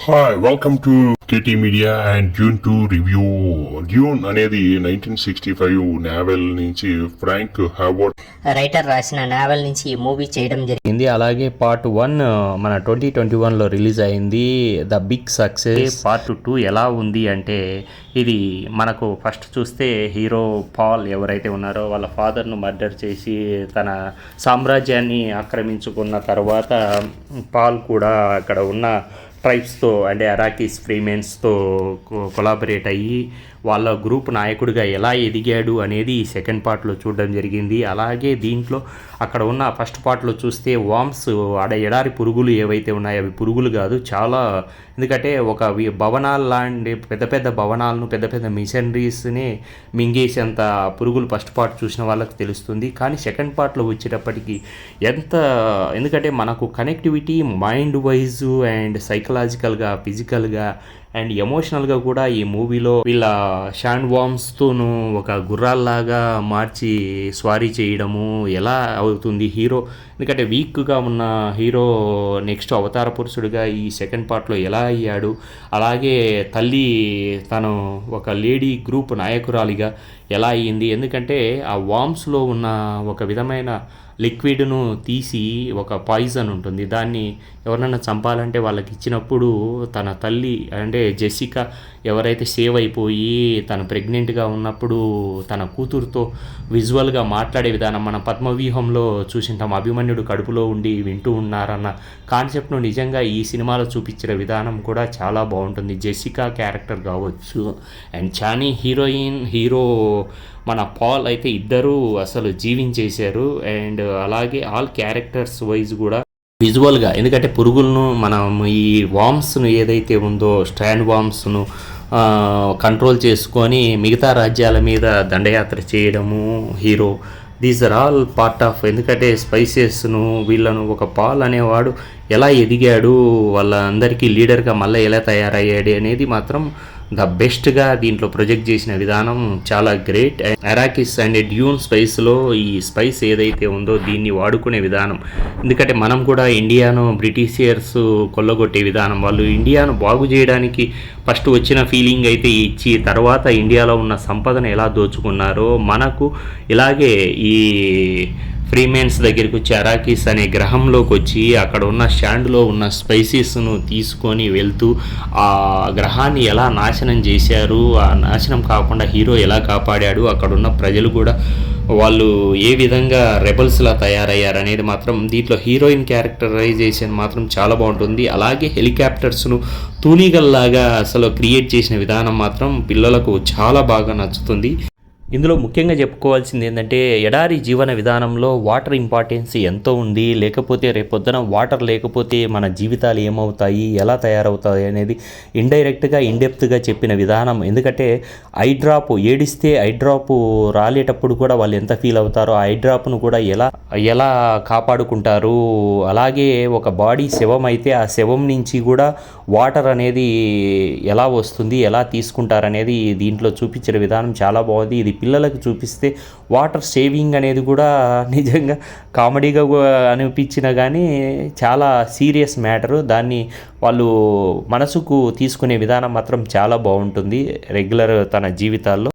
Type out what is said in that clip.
Hi welcome to KT media and Dune 2 review. Dune అనేది 1965 novel నుంచి Frank Herbert writer రాసిన novel నుంచి ఈ మూవీ చేయడం జరిగింది. అలాగే పార్ట్ 1 మన 2021లో రిలీజ్ అయింది, ద బిగ్ సక్సెస్. పార్ట్ 2 ఎలా ఉంది అంటే, ఇది మనకు ఫస్ట్ చూస్తే హీరో పాల్ ఎవరైతే ఉన్నారో వాళ్ళ ఫాదర్ను మర్డర్ చేసి తన సామ్రాజ్యాన్ని ఆక్రమించుకున్న తర్వాత పాల్ కూడా అక్కడ ఉన్న ట్రైబ్స్తో అంటే అరాకీస్ ఫ్రీమెన్స్తో కొలాబరేట్ అయ్యి వాళ్ళ గ్రూప్ నాయకుడిగా ఎలా ఎదిగాడు అనేది సెకండ్ పార్ట్లో చూడడం జరిగింది. అలాగే దీంట్లో అక్కడ ఉన్న ఫస్ట్ పార్ట్లో చూస్తే వామ్స్ ఎడారి పురుగులు ఏవైతే ఉన్నాయో అవి పురుగులు కాదు, చాలా ఎందుకంటే ఒక భవనాలు లాంటి పెద్ద పెద్ద భవనాలను పెద్ద పెద్ద మిషనరీస్ని మింగేసేంత పురుగులు ఫస్ట్ పార్ట్ చూసిన వాళ్ళకి తెలుస్తుంది. కానీ సెకండ్ పార్ట్లో వచ్చేటప్పటికి ఎందుకంటే మనకు కనెక్టివిటీ మైండ్ వైజ్ అండ్ సైకలాజికల్గా ఫిజికల్గా అండ్ ఎమోషనల్గా కూడా ఈ మూవీలో వీళ్ళ షాండ్ వామ్స్తోనూ ఒక గుర్రాల్లాగా మార్చి స్వారీ చేయడము ఎలా అవుతుంది హీరో, ఎందుకంటే వీక్గా ఉన్న హీరో నెక్స్ట్ అవతార పురుషుడిగా ఈ సెకండ్ పార్ట్లో ఎలా అయ్యాడు, అలాగే తల్లి తను ఒక లేడీ గ్రూప్ నాయకురాలిగా ఎలా అయ్యింది. ఎందుకంటే ఆ వామ్స్లో ఉన్న ఒక విధమైన లిక్విడ్ను తీసి ఒక పాయిజన్ ఉంటుంది, దాన్ని ఎవరినైనా చంపాలంటే వాళ్ళకి ఇచ్చినప్పుడు తన తల్లి అంటే జెసికా ఎవరైతే సేవ్ అయిపోయి తను ప్రెగ్నెంట్గా ఉన్నప్పుడు తన కూతురుతో విజువల్గా మాట్లాడే విధానం మన పద్మవ్యూహంలో చూసింటాం, అభిమన్యుడు కడుపులో ఉండి వింటూ ఉన్నారన్న కాన్సెప్ట్ను నిజంగా ఈ సినిమాలో చూపించిన విధానం కూడా చాలా బాగుంటుంది. జెసికా క్యారెక్టర్ కావచ్చు అండ్ చానీ హీరోయిన్, హీరో మన పాల్ అయితే ఇద్దరూ అసలు జీవించేశారు. అండ్ అలాగే ఆల్ క్యారెక్టర్స్ వైజ్ కూడా విజువల్గా, ఎందుకంటే పురుగులను మనం ఈ వామ్స్ను ఏదైతే ఉందో స్టాండ్ వామ్స్ను కంట్రోల్ చేసుకొని మిగతా రాజ్యాల మీద దండయాత్ర చేయడము hero, these are all part of. ఎందుకంటే స్పైసెస్ను వీళ్ళను ఒక పాల్ అనేవాడు ఎలా ఎదిగాడు, వాళ్ళందరికీ లీడర్గా మళ్ళీ ఎలా తయారయ్యాడు అనేది మాత్రం ద బెస్ట్గా దీంట్లో ప్రొజెక్ట్ చేసిన విధానం చాలా గ్రేట్. అరాకిస్ అండ్ డ్యూన్ స్పైస్లో ఈ స్పైస్ ఏదైతే ఉందో దీన్ని వాడుకునే విధానం, ఎందుకంటే మనం కూడా ఇండియాను బ్రిటిషియర్స్ కొల్లగొట్టే విధానం, వాళ్ళు ఇండియాను బాగు చేయడానికి ఫస్ట్ వచ్చిన ఫీలింగ్ అయితే ఇచ్చి తర్వాత ఇండియాలో ఉన్న సంపదను ఎలా దోచుకున్నారో మనకు ఇలాగే ఈ ఫ్రీమెన్స్ దగ్గరికి వచ్చి అరాకీస్ అనే గ్రహంలోకి వచ్చి అక్కడ ఉన్న స్టాండ్లో ఉన్న స్పైసెస్ను తీసుకొని వెళ్తూ ఆ గ్రహాన్ని ఎలా నాశనం చేశారు, ఆ నాశనం కాకుండా హీరో ఎలా కాపాడాడు, అక్కడున్న ప్రజలు కూడా వాళ్ళు ఏ విధంగా రెబల్స్లా తయారయ్యారు అనేది మాత్రం దీంట్లో హీరోయిన్ క్యారెక్టరైజేషన్ మాత్రం చాలా బాగుంటుంది. అలాగే హెలికాప్టర్స్ను తూనీగల్లాగా అసలు క్రియేట్ చేసిన విధానం మాత్రం పిల్లలకు చాలా బాగా నచ్చుతుంది. ఇందులో ముఖ్యంగా చెప్పుకోవాల్సింది ఏంటంటే ఎడారి జీవన విధానంలో వాటర్ ఇంపార్టెన్స్ ఎంతో ఉంది, లేకపోతే రేపొద్దున వాటర్ లేకపోతే మన జీవితాలు ఏమవుతాయి, ఎలా తయారవుతాయి అనేది ఇండైరెక్ట్గా ఇన్డెప్త్గా చెప్పిన విధానం. ఎందుకంటే ఐ డ్రాప్ ఏడిస్తే ఐ డ్రాప్ రాలేటప్పుడు కూడా వాళ్ళు ఎంత ఫీల్ అవుతారో ఆ ఐ డ్రాప్ను కూడా ఎలా కాపాడుకుంటారు, అలాగే ఒక బాడీ శవం అయితే ఆ శవం నుంచి కూడా వాటర్ అనేది ఎలా వస్తుంది, ఎలా తీసుకుంటారనేది దీంట్లో చూపించిన విధానం చాలా బాగుంది. ఇది పిల్లలకు చూపిస్తే వాటర్ సేవింగ్ అనేది కూడా నిజంగా కామెడీగా అనిపించినా కానీ చాలా సీరియస్ మ్యాటరు, దాన్ని వాళ్ళు మనసుకు తీసుకునే విధానం మాత్రం చాలా బాగుంటుంది రెగ్యులర్ తన జీవితాల్లో.